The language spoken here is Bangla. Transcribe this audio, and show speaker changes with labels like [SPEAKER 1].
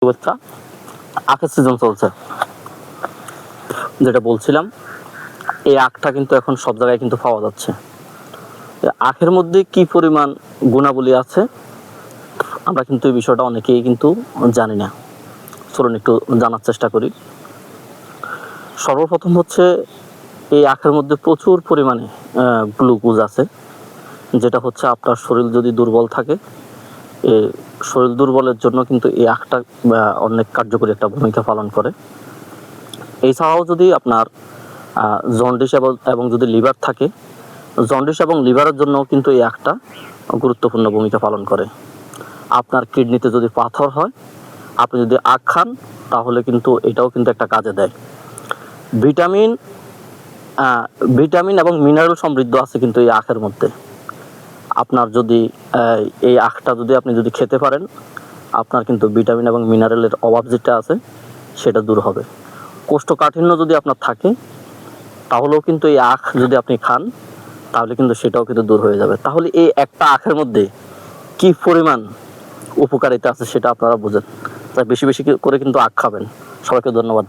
[SPEAKER 1] বাচ্চা, আখের সিজন চলছে, যেটা বলছিলাম এই আখটা কিন্তু এখন সব জায়গায় কিন্তু পাওয়া যাচ্ছে। আখের মধ্যে কি পরিমাণ গুণাবলী আছে আমরা কিন্তু এই বিষয়টা অনেকেই কিন্তু জানি না। চলুন একটু জানার চেষ্টা করি। সর্বপ্রথম হচ্ছে এই আখের মধ্যে প্রচুর পরিমাণে গ্লুকোজ আছে, যেটা হচ্ছে আপনার শরীর যদি দুর্বল থাকে, এই শরীর দুর্বলের জন্য কিন্তু এই আখটা অনেক কার্যকরী একটা ভূমিকা পালন করে। এছাড়াও যদি আপনার জন্ডিস এবং যদি লিভার থাকে, জন্ডিস এবং লিভারের জন্য কিন্তু এই আখটা গুরুত্বপূর্ণ ভূমিকা পালন করে। আপনার কিডনিতে যদি পাথর হয়, আপনি যদি আখ খান তাহলে কিন্তু এটাও কিন্তু একটা কাজে দেয়। ভিটামিন এবং মিনারেল সমৃদ্ধ আছে কিন্তু এই আখের মধ্যে। আপনার যদি এই আখটা আপনি যদি খেতে পারেন, আপনার কিন্তু ভিটামিন এবং মিনারেলের অভাব যেটা আছে সেটা দূর হবে। কোষ্ঠকাঠিন্য যদি আপনার থাকে তাহলেও কিন্তু এই আখ যদি আপনি খান তাহলে কিন্তু সেটাও কিন্তু দূর হয়ে যাবে। তাহলে এই একটা আখের মধ্যে কি পরিমাণ উপকারিতা আছে সেটা আপনারা বুঝেন। তাই বেশি বেশি করে কিন্তু আখ খাবেন। সবাইকে ধন্যবাদ।